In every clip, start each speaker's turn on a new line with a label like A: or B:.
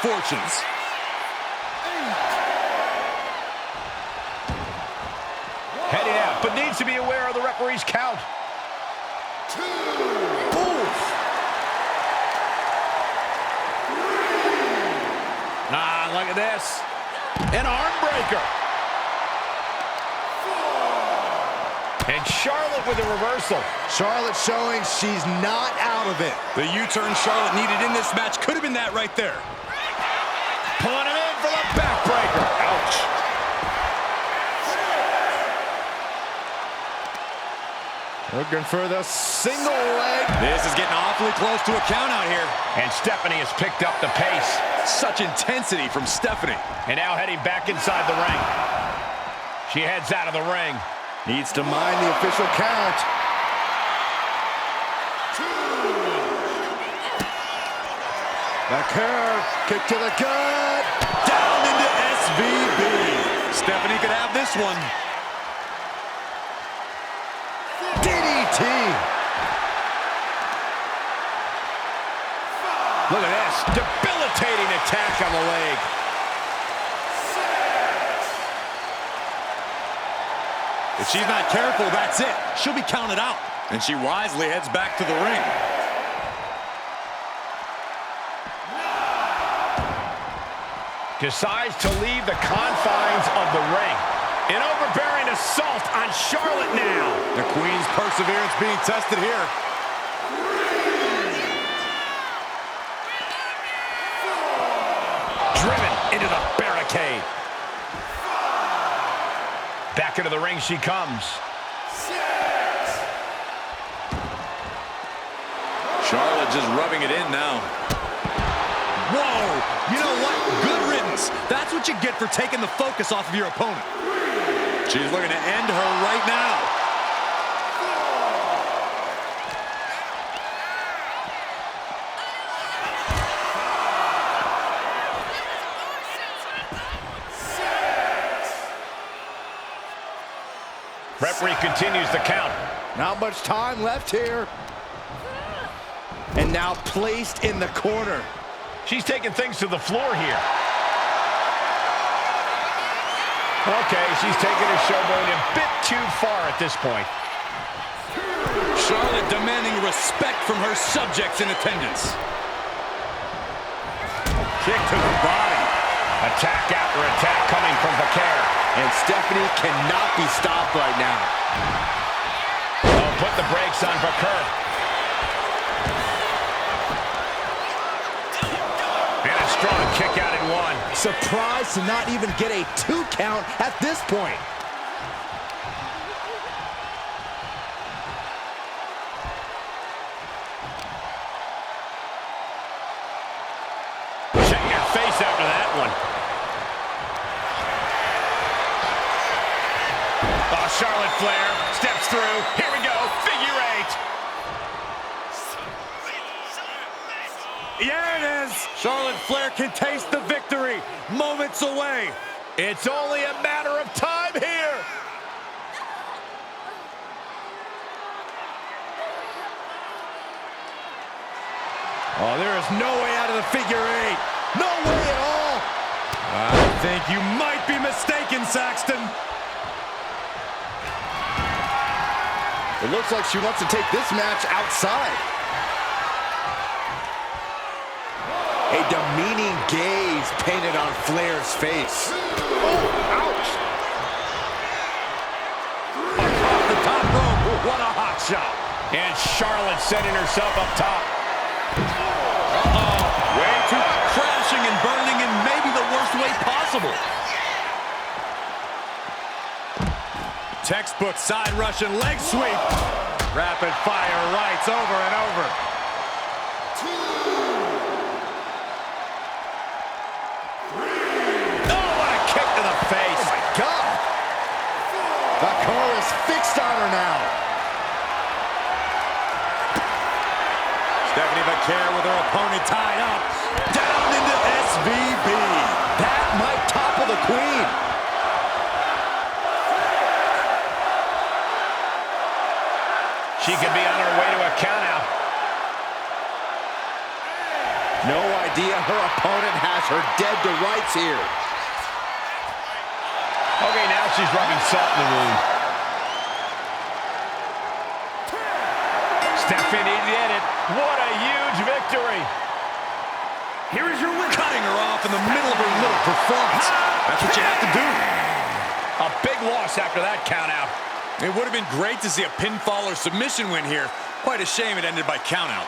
A: fortunes.
B: Heading out, but needs to be aware of the referee's count.
C: 2.
B: Oof. Ah, look at this. An arm breaker.
C: 4.
B: And Charlotte with a reversal.
D: Charlotte showing she's not out of it.
A: The U-turn Charlotte needed in this match could have been that right there.
B: Pulling him in for the backbreaker. Ouch.
D: Looking for the single leg.
A: This is getting awfully close to a count out here.
B: And Stephanie has picked up the pace.
A: Such intensity from Stephanie.
B: And now heading back inside the ring. She heads out of the ring.
D: Needs to mind the official count.
C: 2.
D: The curve, kick to the gut.
A: Down into SVB. Stephanie could have this one.
D: DDT.
B: Look at this. Debilitating attack on the leg.
C: 6.
A: If she's not careful, that's it. She'll be counted out. And she wisely heads back to the ring.
C: 9.
B: Decides to leave the confines of the ring. An overbearing assault on Charlotte now.
A: The Queen's perseverance being tested here.
C: 3. 4.
B: Driven into the barricade. Back into the ring she comes.
C: 6.
A: Charlotte just rubbing it in now. Whoa! You know what? Good riddance. That's what you get for taking the focus off of your opponent. She's looking to end her right now.
C: 6.
B: Referee continues the count.
D: Not much time left here. And now placed in the corner.
B: She's taking things to the floor here. Okay, she's taking her showboat a bit too far at this point.
A: Charlotte demanding respect from her subjects in attendance. Kick to the body.
B: Attack after attack coming from Flair.
D: And Stephanie cannot be stopped right now.
B: Oh, put the brakes on Flair. And a strong kick out in one.
D: Surprised to not even get a 2 count at this point.
B: Check your face after that one. Oh, Charlotte Flair steps through. Here we go. Figure 8.
A: Yeah, it is. Charlotte Flair can taste the victory. Moments away.
B: It's only a matter of time here.
D: Oh, there is no way out of the figure 8. No way at all.
A: I think you might be mistaken, Saxton.
D: It looks like she wants to take this match outside. A demeaning gaze painted on Flair's face.
B: Oh, ouch. Across the top rope. What a hot shot. And Charlotte setting herself up top.
A: Way too crashing and burning in maybe the worst way possible. Textbook side Russian leg sweep. Rapid fire rights over and over.
C: 2. 3.
B: Oh, what a kick to the face.
D: Oh, my God. The car is fixed on her now.
A: Stephanie Flair with her opponent tied up. Down into SVB.
D: That might topple the Queen.
B: She could be on her way to a countout.
D: No idea her opponent has has her dead to rights here.
B: Okay, now she's rubbing salt in the wound. Stephanie did it. What a huge victory.
A: Here is your win. Cutting her off in the middle of her little performance. That's what you have to do.
B: A big loss after that count out.
A: It would have been great to see a pinfall or submission win here. Quite a shame it ended by count out.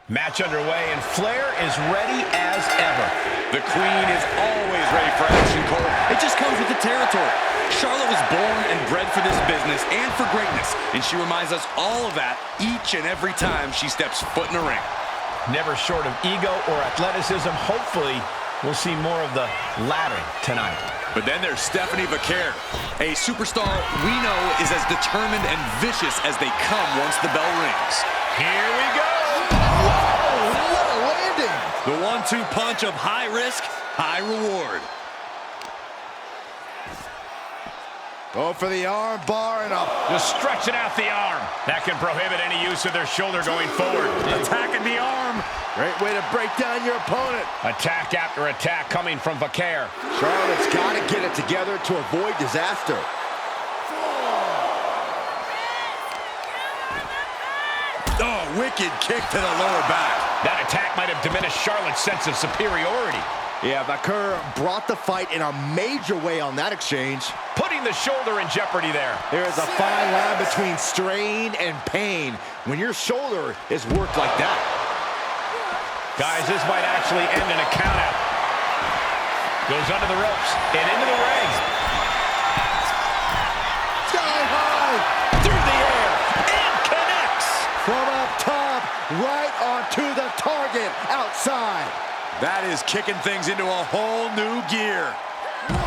B: Match underway, and Flair is ready as ever.
A: The Queen is always ready for action, Cole. It just comes with the territory. Charlotte was born and bred for this business and for greatness, and she reminds us all of that each and every time she steps foot in a ring.
B: Never short of ego or athleticism. Hopefully, we'll see more of the latter tonight.
A: But then there's Stephanie Vaquer, a superstar we know is as determined and vicious as they come once the bell rings.
B: Here we go.
D: What a landing.
A: The 1-2 punch of high risk, high reward.
D: Go for the arm bar and up.
B: Just stretching out the arm. That can prohibit any use of their shoulder going forward.
A: Attacking the arm.
D: Great way to break down your opponent.
B: Attack after attack coming from Vaquer.
D: Charlotte's got to get it together to avoid disaster.
A: Oh, wicked kick to the lower back.
B: That attack might have diminished Charlotte's sense of superiority.
D: Yeah, Vaquer brought the fight in a major way on that exchange.
B: Putting the shoulder in jeopardy there.
D: There is a fine line between strain and pain when your shoulder is worked like that.
B: Guys, this might actually end in a countout. Goes under the ropes and into the ring.
D: Sky high.
B: Through the air and connects.
D: From up top, right onto the target outside.
A: That is kicking things into a whole new gear.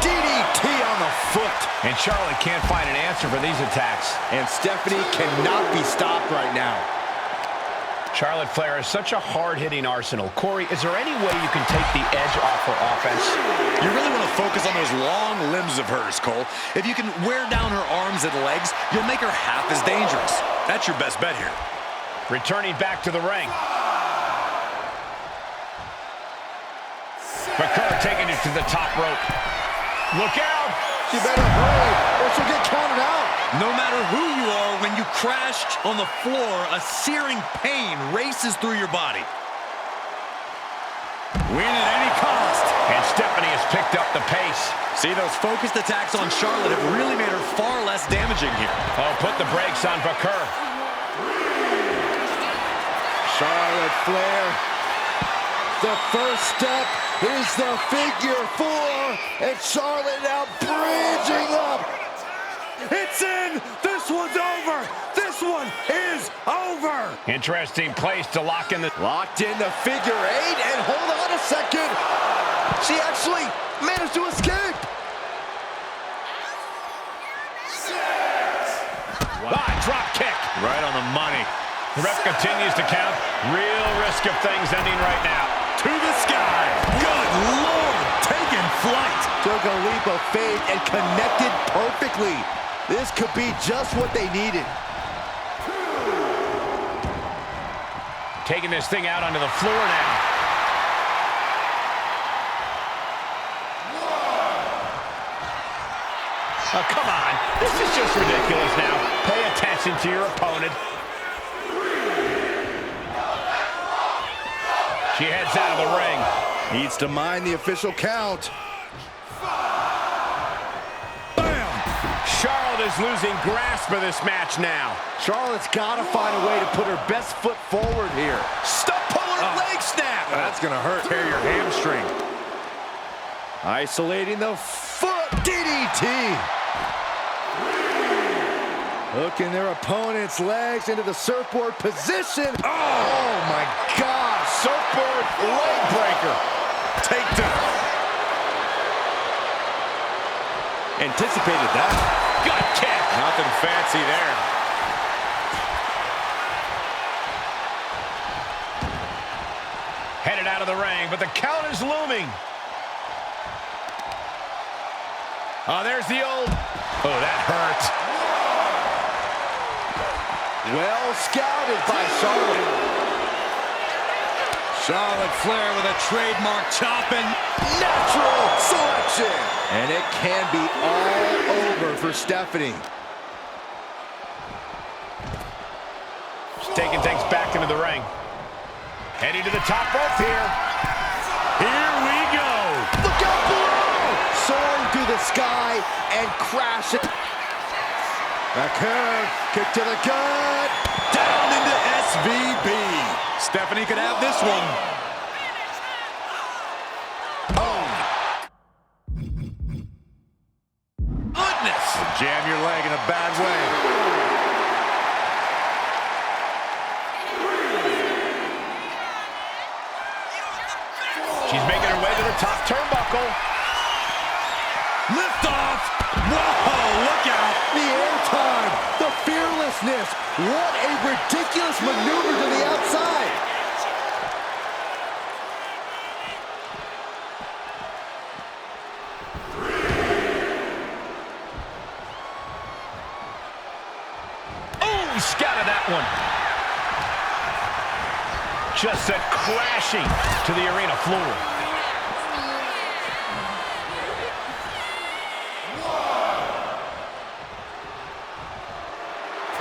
D: DDT on the foot.
B: And Charlotte can't find an answer for these attacks.
D: And Stephanie cannot be stopped right now.
B: Charlotte Flair has such a hard-hitting arsenal. Corey, is there any way you can take the edge off her offense?
A: You really want to focus on those long limbs of hers, Cole. If you can wear down her arms and legs, you'll make her half as dangerous. That's your best bet here.
B: Returning back to the ring. Baker taking it to the top rope. Look out!
D: She better hurry or she'll get counted out.
A: No matter who you are, when you crashed on the floor, a searing pain races through your body. Win at any cost.
B: And Stephanie has picked up the pace.
A: See, those focused attacks on Charlotte have really made her far less damaging here.
B: Oh, put the brakes on Baker.
D: Charlotte Flair. The first step is the figure 4, and Charlotte now bridging up.
A: It's in! This one's over! This one is over!
B: Interesting place to lock in the...
D: Locked in the figure 8, and hold on a second. She actually managed to escape.
B: Drop kick.
A: Right on the money.
B: The ref continues to count. Real risk of things ending right now.
A: To the sky. Good Lord! Taking flight.
D: Took a leap of faith and connected perfectly. This could be just what they needed.
B: Taking this thing out onto the floor now. Oh, come on. This is just ridiculous now. Pay attention to your opponent. She heads out of the ring.
D: Needs to mind the official count.
B: Bam! Charlotte is losing grasp of this match now.
D: Charlotte's got to find a way to put her best foot forward here.
A: Stop pulling leg snap.
D: That's going to hurt.
A: Tear your hamstring.
D: Isolating the foot DDT. Hooking their opponent's legs into the surfboard position. Oh my God. Surfboard leg breaker.
A: Takedown. Anticipated that.
B: Gut kick.
A: Nothing fancy there.
B: Headed out of the ring, but the count is looming. Oh, there's the old... Oh, that hurt.
D: Well scouted by Charlotte.
A: Charlotte Flair with a trademark chopping.
D: Natural selection. And it can be all over for Stephanie.
B: She's taking things back into the ring. Heading to the top rope here.
A: Here we go.
D: Look out below. Soaring through the sky and crashing. Backer, kick to the gut.
A: Down into SVB. Stephanie could have this one. Oh. Goodness. Jam your leg in a bad way.
B: She's making her way to the top turnbuckle.
A: Lift off. Whoa, look out.
D: The airtime, the fearlessness. What a ridiculous maneuver to the outside.
B: Oh, scouted that one. Just sent crashing to the arena floor.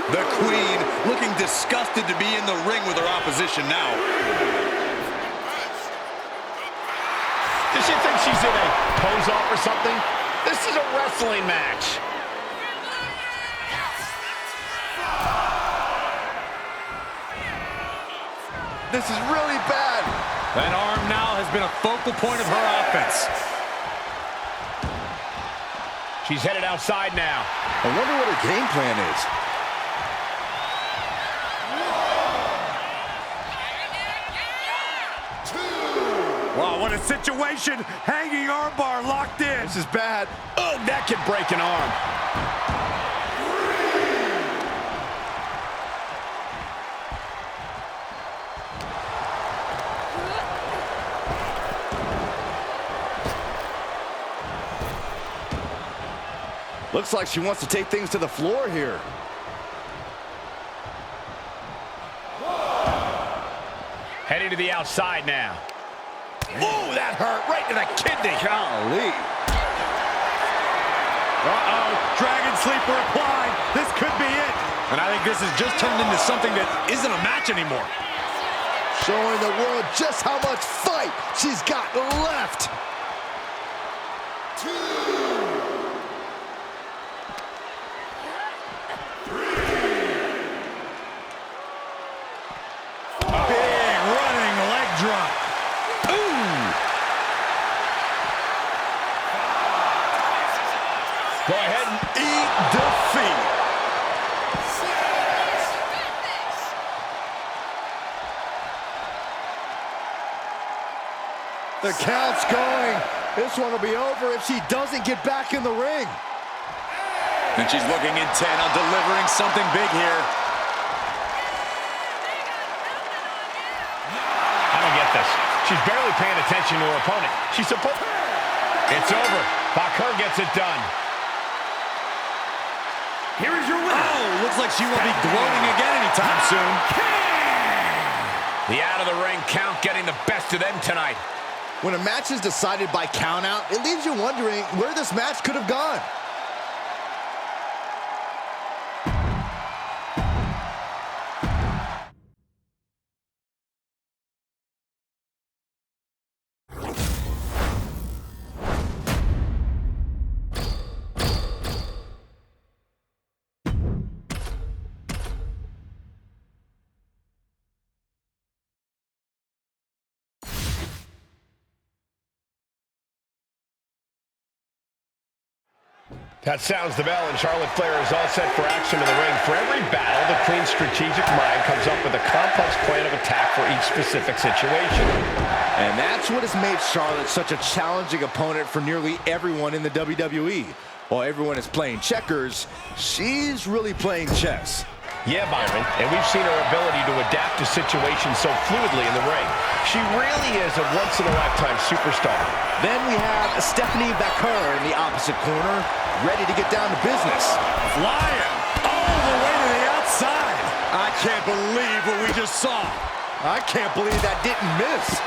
A: The Queen looking disgusted to be in the ring with her opposition now.
B: Does she think she's in a pose-off or something? This is a wrestling match.
D: This is really bad.
A: That arm now has been a focal point of her offense.
B: She's headed outside now.
D: I wonder what her game plan is.
A: Wow, what a situation. Hanging armbar locked in.
D: This is bad.
B: Oh, that could break an arm.
D: Looks like she wants to take things to the floor here.
B: Heading to the outside now.
D: Ooh, that hurt right to the kidney. Golly.
A: Uh-oh, Dragon Sleeper applied. This could be it. And I think this has just turned into something that isn't a match anymore.
D: Showing the world just how much fight she's got left.
C: 2, 3.
A: Big running leg drop. Ooh.
B: Go ahead and
A: Eat defeat.
C: 6.
D: The count's going. This one will be over if she doesn't get back in the ring.
A: And she's looking intent on delivering something big here.
B: I don't get this. She's barely paying attention to her opponent. She's supposed... It's over. Bakur gets it done.
A: Here is your winner. Oh, looks like she won't be gloating again anytime soon.
B: The out-of-the-ring count getting the best of them tonight.
D: When a match is decided by countout, it leaves you wondering where this match could have gone.
B: That sounds the bell, and Charlotte Flair is all set for action in the ring. For every battle, the Queen's strategic mind comes up with a complex plan of attack for each specific situation.
D: And that's what has made Charlotte such a challenging opponent for nearly everyone in the WWE. While everyone is playing checkers, she's really playing chess.
B: Yeah, Byron, and we've seen her ability to adapt to situations so fluidly in the ring. She really is a once-in-a-lifetime superstar.
D: Then we have Stephanie Bakur in the opposite corner, ready to get down to business.
A: Flying all the way to the outside. I can't believe what we just saw.
D: I can't believe that didn't miss.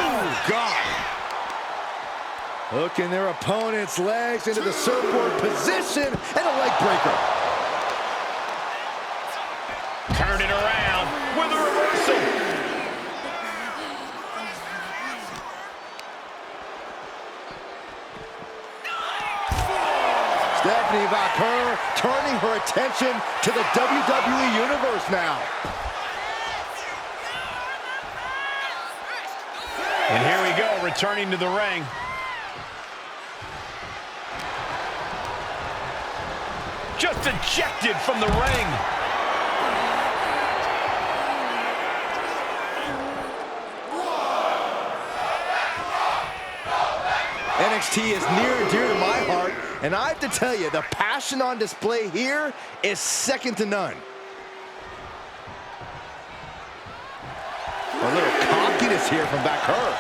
A: Oh, God.
D: Hooking their opponent's legs into the surfboard position and a leg breaker.
B: Turn it around with a reversal.
D: Stephanie Bakur turning her attention to the WWE Universe now.
B: And here we go, returning to the ring. Just ejected from the ring.
D: NXT is near and dear to my heart, and I have to tell you, the passion on display here is second to none. A little cockiness here from Bakur.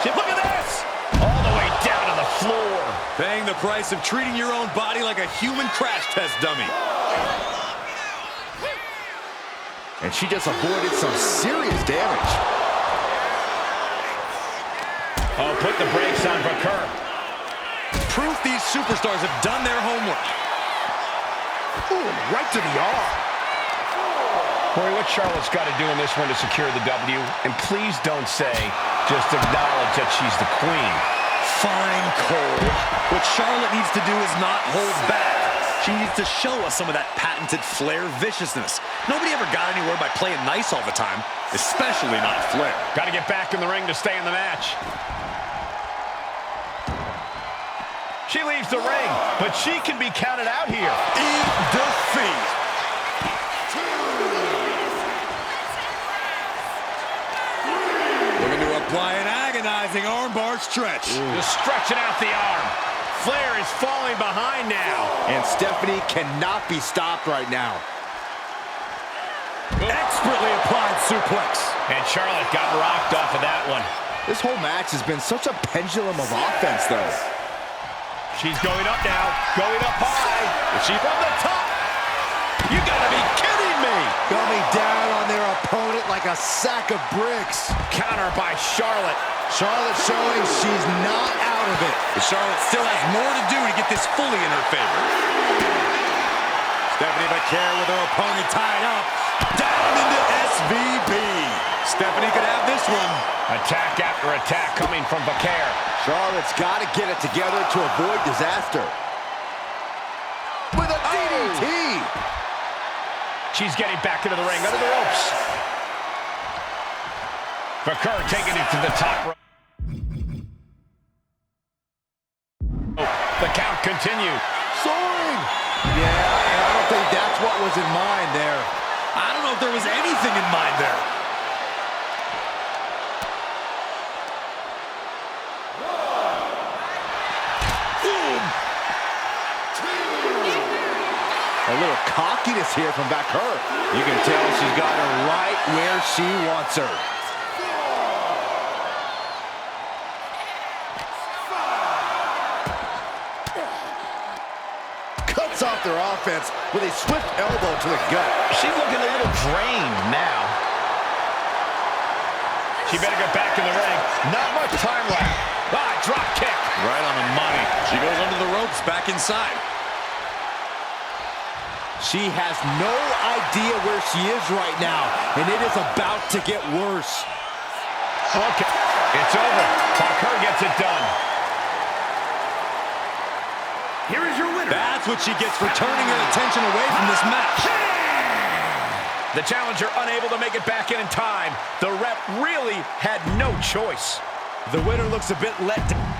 B: Look at this! All the way down to the floor.
A: Paying the price of treating your own body like a human crash test dummy.
D: And she just avoided some serious damage.
B: Oh, put the brakes on Bakur.
A: Proof these superstars have done their homework.
D: Ooh, right to the arm.
B: Corey, what Charlotte's got to do in this one to secure the W? And please don't say, just acknowledge that she's the queen.
A: Fine, Cole. What Charlotte needs to do is not hold back. She needs to show us some of that patented Flair viciousness. Nobody ever got anywhere by playing nice all the time, especially not Flair.
B: Got to get back in the ring to stay in the match. She leaves the ring, but she can be counted out here.
A: Eat defeat. Looking to apply an agonizing armbar stretch.
B: Just stretching out the arm. Flair is falling behind now.
D: And Stephanie cannot be stopped right now.
A: Expertly applied suplex.
B: And Charlotte got rocked off of that one.
D: This whole match has been such a pendulum of offense, though.
B: She's going up now, going up high. Is she from the top? You gotta be kidding me!
D: Coming down on their opponent like a sack of bricks.
B: Counter by Charlotte.
D: Charlotte showing she's not out of it.
A: But Charlotte still has more to do to get this fully in her favor. Stephanie Flair with her opponent tied up. Down into SVB. Stephanie could have this one.
B: Attack after attack coming from Flair.
D: Charlotte's got to get it together to avoid disaster. With a DDT.
B: She's getting back into the ring, under the ropes. Flair taking it to the top rope. The count continued.
D: Soaring. Yeah, I don't think that's what was in mind there.
A: I don't know if there was anything in mind there.
D: A little cockiness here from Flair. You can tell she's got her right where she wants her. Cuts off their offense with a swift elbow to the gut.
B: She's looking a little drained now. She better get back in the ring. Not much time left. Drop kick.
A: Right on the money. She goes under the ropes, back inside.
D: She has no idea where she is right now, and it is about to get worse.
B: Okay, it's over. Flair gets it done.
A: Here is your winner. That's what she gets for turning her attention away from this match.
B: The challenger unable to make it back in time. The ref really had no choice.
D: The winner looks a bit let down.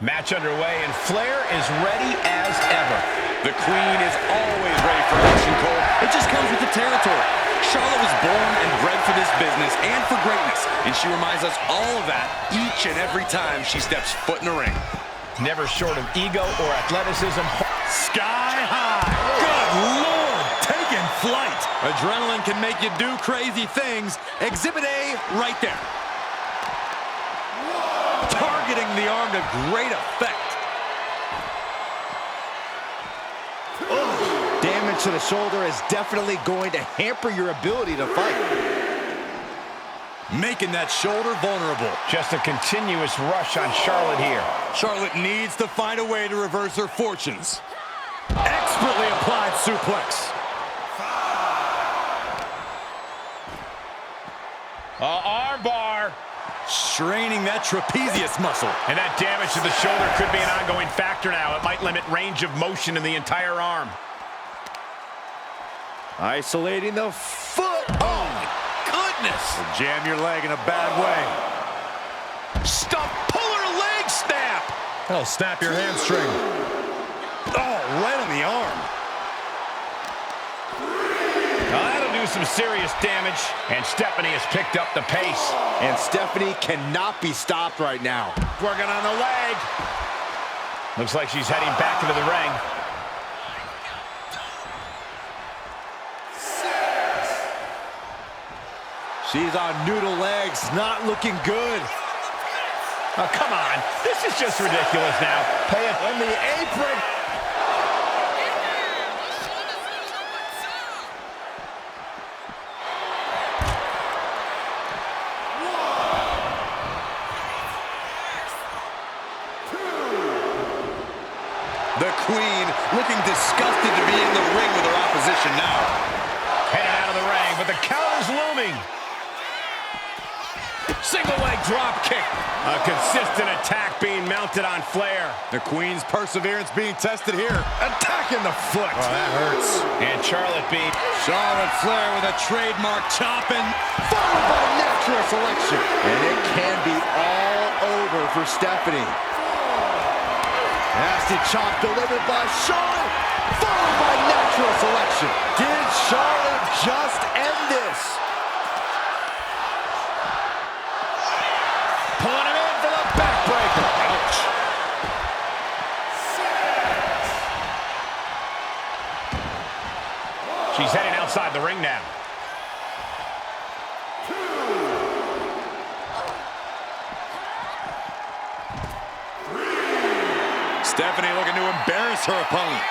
B: Match underway, and Flair is ready as ever.
A: The Queen is always ready for action, Cole. It just comes with the territory. Charlotte was born and bred for this business and for greatness, and she reminds us all of that each and every time she steps foot in the ring.
B: Never short of ego or athleticism.
A: Sky high. Good Lord, taking flight. Adrenaline can make you do crazy things. Exhibit A right there. Targeting the arm to great effect.
D: Damage to the shoulder is definitely going to hamper your ability to fight.
A: Making that shoulder vulnerable.
B: Just a continuous rush on Charlotte here.
A: Charlotte needs to find a way to reverse her fortunes. Expertly applied suplex.
B: Arm bar.
A: Straining that trapezius muscle.
B: And that damage to the shoulder could be an ongoing factor now. It might limit range of motion in the entire arm.
D: Isolating the foot.
A: Oh, my goodness. Jam your leg in a bad way.
B: Stump, pull her leg snap.
A: That'll snap your hamstring. Oh, right on the arm.
B: Now that'll do some serious damage. And Stephanie has picked up the pace.
D: And Stephanie cannot be stopped right now.
B: Working on the leg. Looks like she's heading back into the ring.
D: She's on noodle legs, not looking good.
B: Oh, come on. This is just ridiculous now.
D: Pay it on the apron.
A: The Queen looking disgusted to be in the ring with her opposition now.
B: Heading out of the ring, but the counter's looming. Single leg drop kick. A consistent attack being mounted on Flair.
A: The Queen's perseverance being tested here. Attacking the foot.
B: Oh, that hurts. And Charlotte beat
A: Charlotte Flair with a trademark chopping.
D: Followed by natural selection. And it can be all over for Stephanie. Nasty chop delivered by Charlotte, followed by natural selection. Did Charlotte just end this? Pulling him in for the backbreaker. Ouch.
B: She's heading outside the ring now.
A: Stephanie looking to embarrass her opponent.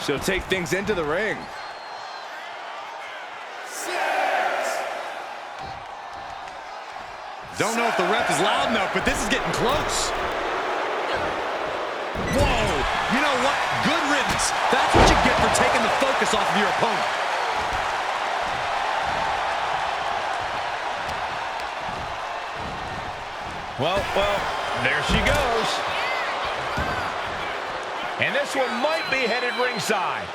D: She'll take things into the ring.
A: Don't know if the ref is loud enough, but this is getting close. Whoa! You know what? Good riddance. That's what you get for taking the focus off of your opponent.
B: Well, there she goes. And this one might be headed ringside.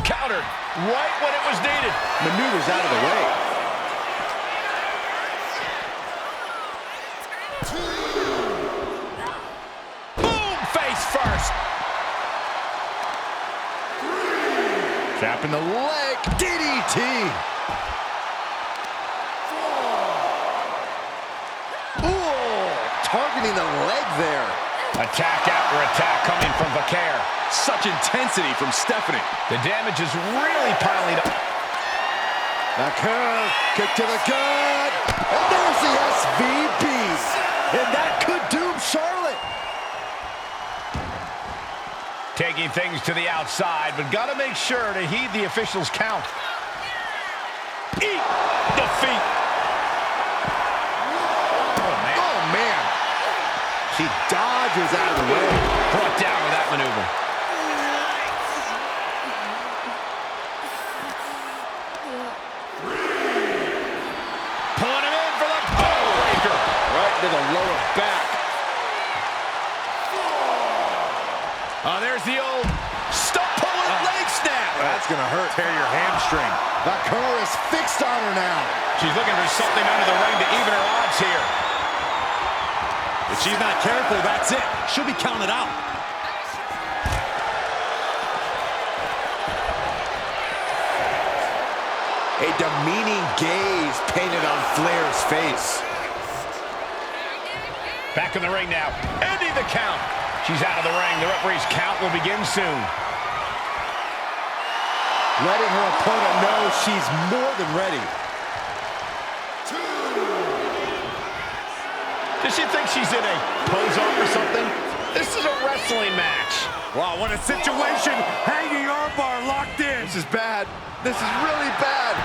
B: Countered right when it was needed.
D: Maneuvers out of the way.
B: Boom! Face first.
D: Trapping the leg. DDT. Targeting the leg there.
B: Attack after attack coming from Flair.
A: Such intensity from Stephanie.
B: The damage is really piling up.
D: The curve, kick to the gut. And there's the SVB. And that could doom Charlotte.
B: Taking things to the outside, but got to make sure to heed the officials' count. Eat defeat.
D: She dodges out of the way.
B: Brought down with that maneuver. Pulling him in for the breaker.
D: Right to the lower back.
B: Oh, there's the old stump pulling leg snap.
D: That's going to hurt. Tear your hamstring. The car is fixed on her now.
B: She's looking for something under the ring to even her odds here.
A: If she's not careful, that's it. She'll be counted out.
D: A demeaning gaze painted on Flair's face.
B: Back in the ring now. Ending the count. She's out of the ring. The referee's count will begin soon.
D: Letting her opponent know she's more than ready.
B: Does she think she's in a pose-off or something? This is a wrestling match.
A: Wow, what a situation. Hanging armbar locked in.
D: This is bad. This is really bad.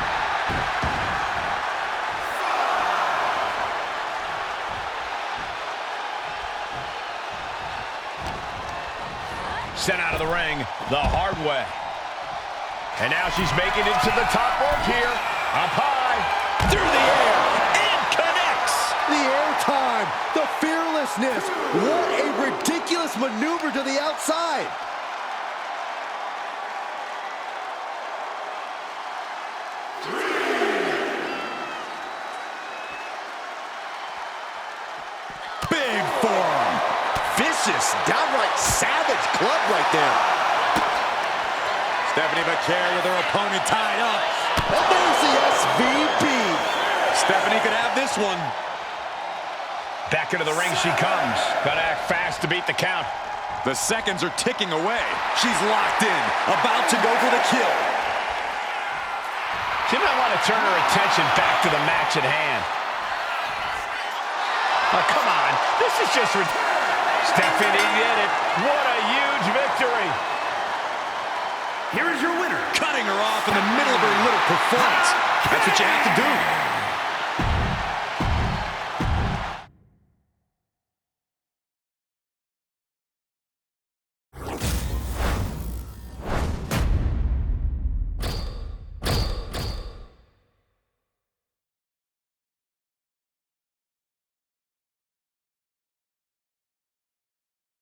B: Sent out of the ring the hard way. And now she's making it to the top rope here. Up high, through the air, and connects.
D: The airtime, the fearlessness. What a ridiculous maneuver to the outside.
A: Big forearm.
D: Vicious, downright savage club right there.
A: Stephanie Flair with her opponent tied up.
D: And there's the SVB.
A: Stephanie could have this one.
B: Back into the ring she comes. Gotta act fast to beat the count.
A: The seconds are ticking away. She's locked in, about to go for the kill.
B: She might want to turn her attention back to the match at hand. Oh, come on. This is just... Stephanie did it. What a huge victory.
A: Here is your winner. Cutting her off in the middle of her little performance. That's what you have to do.